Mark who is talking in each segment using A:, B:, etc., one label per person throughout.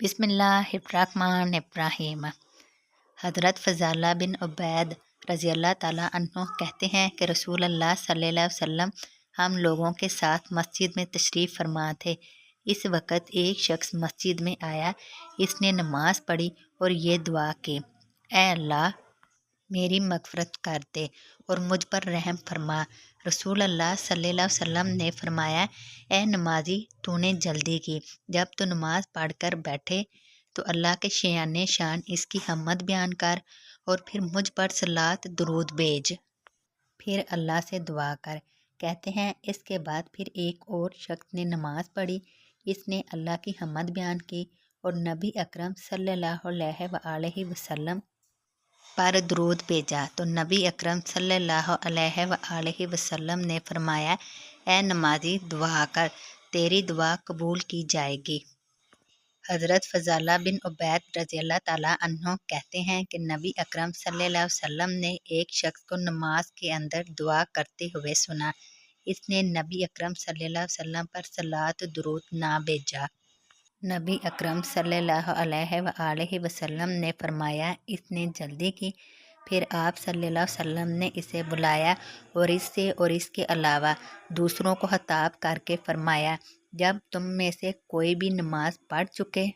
A: बिस्मिल्लाहिर्रहमानिर्रहीम। हज़रत फ़ज़ाला बिन उबैद रज़ियल्लाहु ताला अन्हु कहते हैं कि रसूल अल्लाह सल्लल्लाहु अलैहि वसल्लम हम लोगों के साथ मस्जिद में तशरीफ़ फरमा थे। इस वक्त एक शख्स मस्जिद में आया। इसने नमाज पढ़ी और ये दुआ की, ऐ अल्लाह मेरी मग़फ़िरत कर दे और मुझ पर रहम फरमा। रसूल अल्लाह सल्लल्लाहु अलैहि वसल्लम ने फरमाया, ए नमाजी तूने जल्दी की। जब तू नमाज पढ़कर बैठे तो अल्लाह के शान शान इसकी हम्मद बयान कर और फिर मुझ पर सलात दुरूद भेज, फिर अल्लाह से दुआ कर। कहते हैं इसके बाद फिर एक और शख्स ने नमाज पढ़ी। इसने अल्लाह की हम्मद बयान की और नबी अकरम सल्लल्लाहु अलैहि वसल्लम पर दुरूद भेजा तो नबी अकरम सल्लल्लाहु अलैहि वसल्लम ने फरमाया, ए नमाजी दुआ कर, तेरी दुआ कबूल की जाएगी। हज़रत फ़ज़ाला बिन उबैद रज़ियल्लाहु ताला अन्हु कहते हैं कि नबी अकरम सल्लल्लाहु अलैहि वसल्लम ने एक शख्स को नमाज के अंदर दुआ करते हुए सुना। इसने नबी अकरम सल्लल्लाहु अलैहि वसल्लम पर सलात दुरूद ना भेजा। नबी अकरम सल्लल्लाहु अलैहि वसल्लम ने फरमाया, इसने जल्दी की। फिर आप सल्लल्लाहु अलैहि वसल्लम ने इसे बुलाया और इससे और इसके अलावा दूसरों को खिताब करके फरमाया, जब तुम में से कोई भी नमाज पढ़ चुके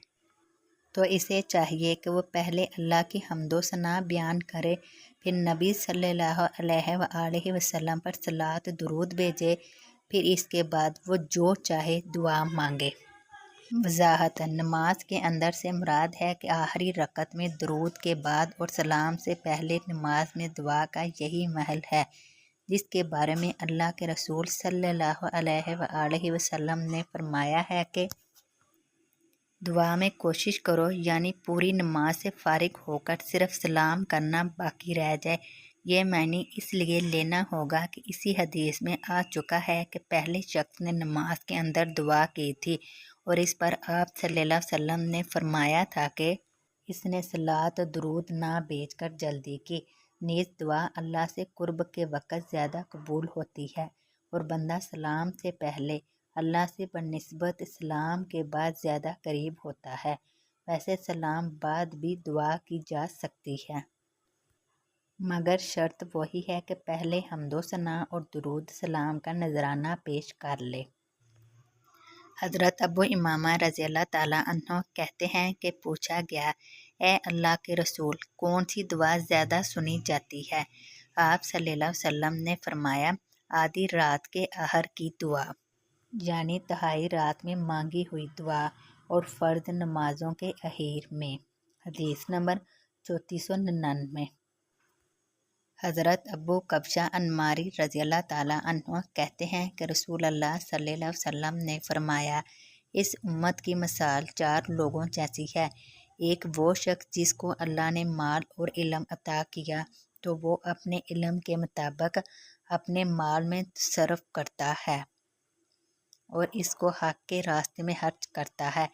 A: तो इसे चाहिए कि वो पहले अल्लाह की हम्दो सना बयान करे, फिर नबी सल्लल्लाहु अलैहि वसल्लम पर सलात दुरूद भेजे, फिर इसके बाद वो जो चाहे दुआ मांगे। वजाहत, नमाज के अंदर से मुराद है कि आखिरी रकत में दुरूद के बाद और सलाम से पहले नमाज में दुआ का यही महल है, जिसके बारे में अल्लाह के रसूल सल्लल्लाहु अलैहि वसल्लम ने फरमाया है कि दुआ में कोशिश करो, यानी पूरी नमाज से फारिग होकर सिर्फ सलाम करना बाकी रह जाए। ये मानी इसलिए लेना होगा कि इसी हदीस में आ चुका है कि पहले शख्स ने नमाज के अंदर दुआ की थी और इस पर आप सल्लल्लाहु अलैहि वसल्लम ने फरमाया था कि इसने सलात दुरूद ना भेजकर जल्दी की। नीज़ दुआ अल्लाह से कुर्ब के वक़्त ज़्यादा कबूल होती है और बंदा सलाम से पहले अल्लाह से बनिस्बत सलाम के बाद ज़्यादा करीब होता है। वैसे सलाम बाद भी दुआ की जा सकती है, मगर शर्त वही है कि पहले हम्दो सना और दुरूद सलाम का नजराना पेश कर ले। हज़रत अबू इमामा रज़ियल्लाहु ताला अन्हु कहते हैं कि पूछा गया, ए अल्लाह के रसूल कौन सी दुआ ज़्यादा सुनी जाती है? आप सल्लल्लाहु अलैहि वसल्लम ने फरमाया, आधी रात के आहर की दुआ, यानी तिहाई रात में मांगी हुई दुआ और फ़र्ज नमाजों के अखीर में। हदीस नंबर 3499। हज़रत अबू कब्शा अन्मारी रज़ियल्लाहु ताला अन्हु कहते हैं कि रसूल अल्लाह सल्लल्लाहु अलैहि वसल्लम ने फरमाया, इस उम्मत की मिसाल 4 लोगों जैसी है। एक वो शख्स जिसको अल्लाह ने माल और इल्म अता किया तो वो अपने इल्म के मुताबिक अपने माल में सर्फ करता है और इसको हक के रास्ते में खर्च करता है।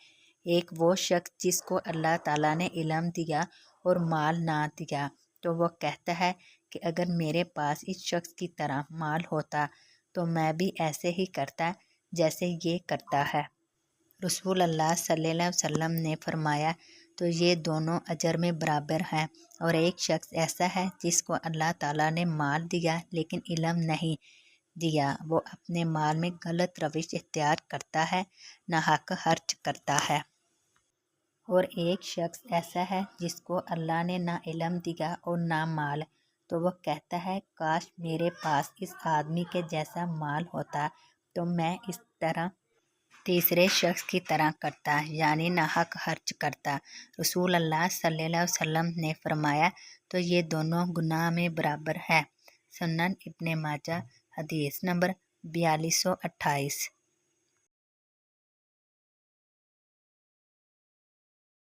A: एक वो शख्स जिसको अल्लाह ताला ने इल्म दिया और माल ना दिया तो वो कहता है कि अगर मेरे पास इस शख्स की तरह माल होता तो मैं भी ऐसे ही करता जैसे ये करता है। रसूल अल्लाह सल्लल्लाहु अलैहि वसल्लम ने फरमाया, तो ये दोनों अजर में बराबर हैं। और एक शख्स ऐसा है जिसको अल्लाह ताला ने माल दिया लेकिन इल्म नहीं दिया, वो अपने माल में गलत रविश इख्तियार करता है, नाहक खर्च करता है। और एक शख्स ऐसा है जिसको अल्लाह ने ना इल्म दिया और ना माल, तो वह कहता है काश मेरे पास इस आदमी के जैसा माल होता तो मैं इस तरह तीसरे शख्स की तरह करता, यानी नाहक खर्च करता। रसूल अल्लाह सल्लल्लाहु अलैहि वसल्लम ने फरमाया, तो ये दोनों गुनाह में बराबर है। सुनन इब्ने माजा हदीस नंबर 4228।